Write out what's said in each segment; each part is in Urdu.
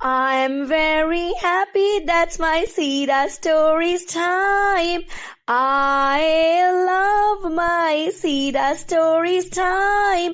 I'm very happy, that's my Sira Stories time. I love my Sira Stories time.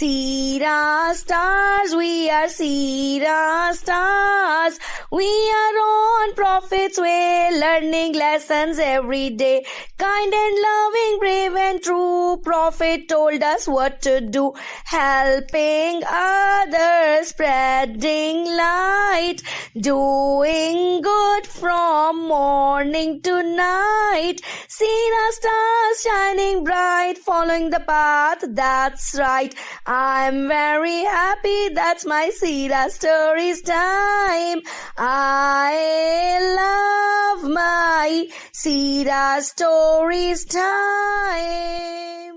Sira stars, we are Sira stars. We are on Prophet's way, learning lessons every day. Kind and loving, brave and true, Prophet told us what to do. Helping others, spreading light, doing good from morning to night. Sira stars shining bright, following the path that's right. I'm very happy, that's my Sira Stories time. I love my Sira Stories time.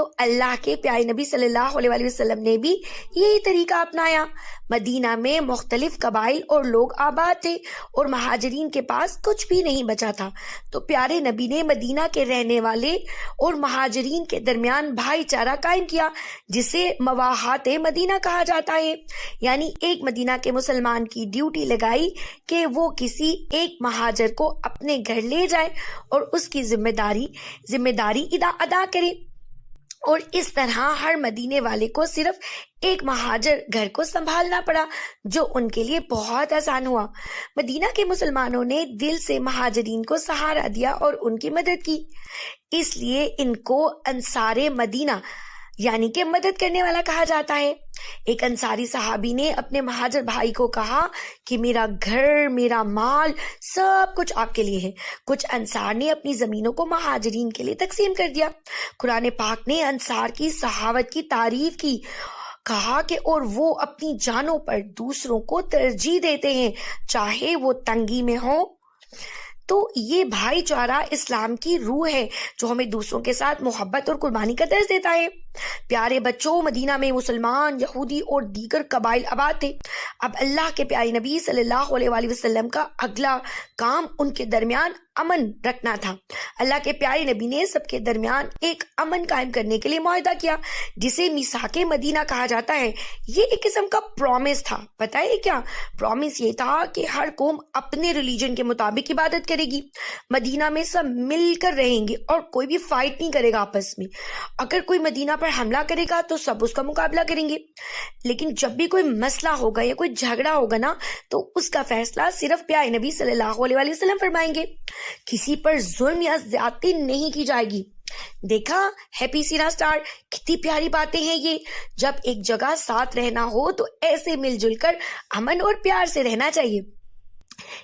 تو اللہ کے پیارے نبی صلی اللہ علیہ وسلم نے بھی یہی طریقہ اپنایا۔ مدینہ میں مختلف قبائل اور لوگ آباد تھے اور مہاجرین کے پاس کچھ بھی نہیں بچا تھا، تو پیارے نبی نے مدینہ کے رہنے والے اور مہاجرین کے درمیان بھائی چارہ قائم کیا، جسے مواحات مدینہ کہا جاتا ہے۔ یعنی ایک مدینہ کے مسلمان کی ڈیوٹی لگائی کہ وہ کسی ایک مہاجر کو اپنے گھر لے جائے اور اس کی ذمہ داری ادا کرے، اور اس طرح ہر مدینے والے کو صرف ایک مہاجر گھر کو سنبھالنا پڑا، جو ان کے لیے بہت آسان ہوا۔ مدینہ کے مسلمانوں نے دل سے مہاجرین کو سہارا دیا اور ان کی مدد کی، اس لیے ان کو انصار مدینہ یعنی کہ مدد کرنے والا کہا جاتا ہے۔ ایک انصاری صحابی نے اپنے مہاجر بھائی کو کہا کہ میرا گھر، میرا مال، سب کچھ آپ کے لیے ہے۔ کچھ انصار نے اپنی زمینوں کو مہاجرین کے لیے تقسیم کر دیا۔ قرآن پاک نے انصار کی صحابت کی تعریف کی، کہا کہ اور وہ اپنی جانوں پر دوسروں کو ترجیح دیتے ہیں چاہے وہ تنگی میں ہوں۔ تو یہ بھائی چارہ اسلام کی روح ہے جو ہمیں دوسروں کے ساتھ محبت اور قربانی کا درس دیتا ہے۔ پیارے بچوں، مدینہ میں مسلمان، یہودی اور دیگر قبائل آباد تھے۔ اب اللہ کے پیارے نبی صلی اللہ علیہ وسلم کا اگلا کام ان کے درمیان امن رکھنا تھا۔ اللہ کے پیارے نبی نے سب کے درمیان ایک امن قائم کرنے کے لیے معاہدہ کیا، جسے میثاق مدینہ کہا جاتا ہے۔ یہ ایک قسم کا پرومس تھا۔ پتہ ہے کیا پرومس؟ یہ تھا کہ ہر قوم اپنے ریلیجن کے مطابق عبادت کرے گی، مدینہ میں سب مل کر رہیں گے اور کوئی بھی فائٹ نہیں کرے گا آپس میں۔ اگر کوئی مدینہ پر حملہ کرے گا تو سب اس کا مقابلہ کریں گے، لیکن جب بھی کوئی مسئلہ ہوگا یا کوئی جھگڑا ہوگا نا، تو اس کا فیصلہ صرف پیارے نبی صلی اللہ علیہ وسلم فرمائیں گے۔ کسی پر ظلم یا زیادتی نہیں کی جائے گی۔ دیکھا ہیپی سیرا اسٹار، کتنی پیاری باتیں ہیں یہ۔ جب ایک جگہ ساتھ رہنا ہو تو ایسے مل جل کر امن اور پیار سے رہنا چاہیے۔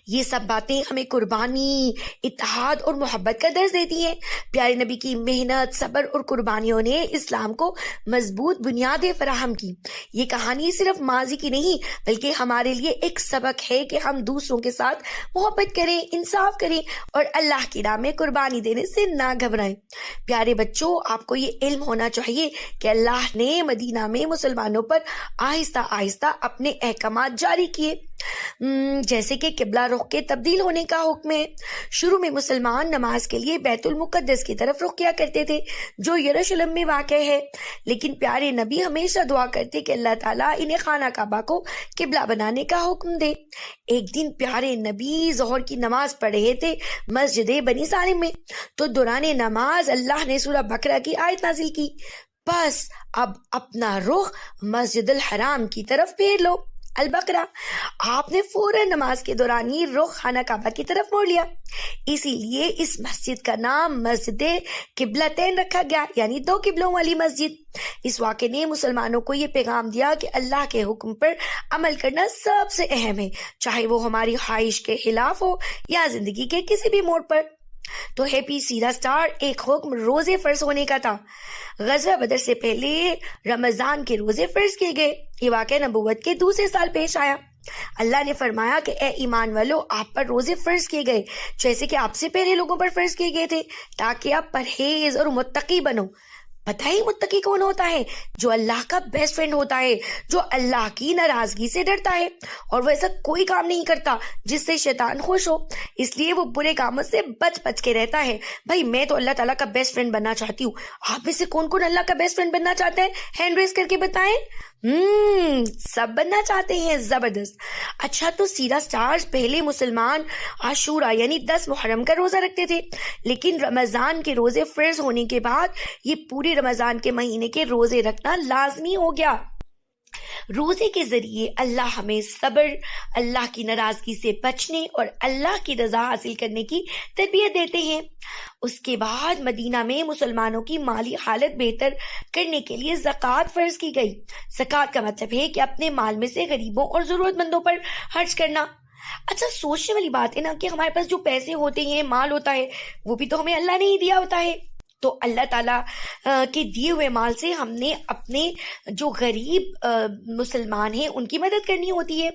یہ سب باتیں ہمیں قربانی، اتحاد اور محبت کا درس دیتی ہیں۔ پیارے نبی کی محنت، صبر اور قربانیوں نے اسلام کو مضبوط بنیادیں فراہم کی۔ یہ کہانی صرف ماضی کی نہیں بلکہ ہمارے لیے ایک سبق ہے کہ ہم دوسروں کے ساتھ محبت کریں، انصاف کریں اور اللہ کی راہ میں قربانی دینے سے نہ گھبرائیں۔ پیارے بچوں، آپ کو یہ علم ہونا چاہیے کہ اللہ نے مدینہ میں مسلمانوں پر آہستہ آہستہ اپنے احکامات جاری کیے، جیسے کہ قبلہ رخ کے تبدیل ہونے کا حکم ہے۔ شروع میں مسلمان نماز کے لیے بیت المقدس کی طرف رخ کیا کرتے تھے جو یروشلم میں واقع ہے، لیکن پیارے نبی ہمیشہ دعا کرتے کہ اللہ تعالیٰ انہیں خانہ کعبہ کو قبلہ بنانے کا حکم دے۔ ایک دن پیارے نبی ظہر کی نماز پڑھ رہے تھے مسجد بنی سالم میں، تو دوران نماز اللہ نے سورہ بقرہ کی آیت نازل کی، بس اب اپنا رخ مسجد الحرام کی طرف پھیر لو، البقرہ۔ آپ نے فوراً نماز کے دوران ہی رخ خانہ کعبہ کی طرف موڑ لیا، اسی لیے اس مسجد کا نام مسجد قبلتین رکھا گیا، یعنی دو قبلوں والی مسجد۔ اس واقعے نے مسلمانوں کو یہ پیغام دیا کہ اللہ کے حکم پر عمل کرنا سب سے اہم ہے، چاہے وہ ہماری خواہش کے خلاف ہو یا زندگی کے کسی بھی موڑ پر۔ تو ہیپی سیرا اسٹار، ایک حکم روزے فرض ہونے کا تھا۔ غزوہ بدر سے پہلے رمضان کے روزے فرض کیے گئے۔ یہ واقعہ نبوت کے دوسرے سال پیش آیا۔ اللہ نے فرمایا کہ اے ایمان والو، آپ پر روزے فرض کیے گئے جیسے کہ آپ سے پہلے لوگوں پر فرض کیے گئے تھے، تاکہ آپ پرہیز اور متقی بنو۔ پتہ ہی متقی کون ہوتا ہے؟ جو اللہ کا بیسٹ فرینڈ ہوتا ہے، جو اللہ کی ناراضگی سے ڈرتا ہے اور وہ ایسا کوئی کام نہیں کرتا جس سے شیطان خوش ہو، اس لیے وہ برے کاموں سے بچ کے رہتا ہے۔ بھائی میں تو اللہ تعالیٰ کا بیسٹ فرینڈ بننا چاہتی ہوں، آپ میں سے کون کون اللہ کا بیسٹ فرینڈ بننا چاہتے ہیں؟ ہینڈ ریز کر کے بتائیں۔ سب بننا چاہتے ہیں، زبردست۔ اچھا، تو سیرا اسٹارز، پہلے مسلمان عاشورہ یعنی 10 محرم کا روزہ رکھتے تھے، لیکن رمضان کے روزے فرض ہونے کے بعد یہ پورے رمضان کے مہینے کے روزے رکھنا لازمی ہو گیا۔ روزے کے ذریعے اللہ ہمیں صبر، اللہ کی ناراضگی سے بچنے اور اللہ کی رضا حاصل کرنے کی تربیت دیتے ہیں۔ اس کے بعد مدینہ میں مسلمانوں کی مالی حالت بہتر کرنے کے لیے زکوٰۃ فرض کی گئی۔ زکوٰۃ کا مطلب ہے کہ اپنے مال میں سے غریبوں اور ضرورت مندوں پر خرچ کرنا۔ اچھا، سوچنے والی بات ہے نا کہ ہمارے پاس جو پیسے ہوتے ہیں، مال ہوتا ہے، وہ بھی تو ہمیں اللہ نے ہی دیا ہوتا ہے۔ تو اللہ تعالیٰ کے دیے ہوئے مال سے ہم نے اپنے جو غریب مسلمان ہیں ان کی مدد کرنی ہوتی ہے۔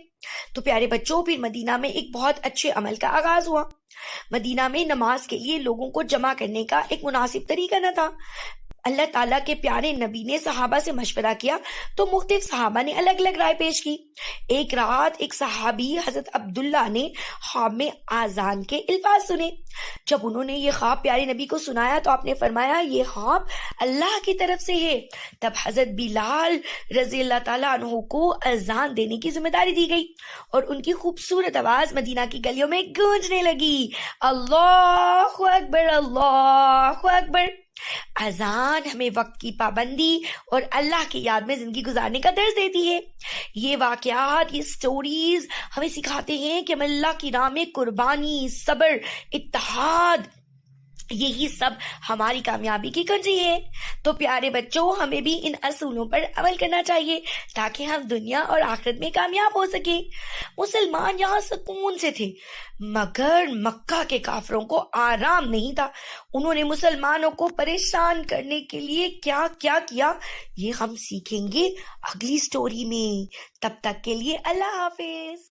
تو پیارے بچوں، پھر مدینہ میں ایک بہت اچھے عمل کا آغاز ہوا۔ مدینہ میں نماز کے لیے لوگوں کو جمع کرنے کا ایک مناسب طریقہ نہ تھا۔ اللہ تعالیٰ کے پیارے نبی نے صحابہ سے مشورہ کیا تو مختلف صحابہ نے الگ الگ رائے پیش کی۔ ایک رات ایک صحابی حضرت عبداللہ نے خواب میں آذان کے الفاظ سنے۔ جب انہوں نے یہ خواب پیارے نبی کو سنایا تو آپ نے فرمایا یہ خواب اللہ کی طرف سے ہے۔ تب حضرت بلال رضی اللہ تعالیٰ عنہ کو اذان دینے کی ذمہ داری دی گئی اور ان کی خوبصورت آواز مدینہ کی گلیوں میں گونجنے لگی، اللہ اکبر اللہ اکبر۔ اذان ہمیں وقت کی پابندی اور اللہ کی یاد میں زندگی گزارنے کا درس دیتی ہے۔ یہ واقعات، یہ سٹوریز ہمیں سکھاتے ہیں کہ ہم اللہ کی راہ میں قربانی، صبر، اتحاد، یہی سب ہماری کامیابی کی کنجی ہے۔ تو پیارے بچوں، ہمیں بھی ان اصولوں پر عمل کرنا چاہیے تاکہ ہم دنیا اور آخرت میں کامیاب ہو سکیں۔ مسلمان یہاں سکون سے تھے مگر مکہ کے کافروں کو آرام نہیں تھا۔ انہوں نے مسلمانوں کو پریشان کرنے کے لیے کیا کیا کیا، یہ ہم سیکھیں گے اگلی سٹوری میں۔ تب تک کے لیے اللہ حافظ۔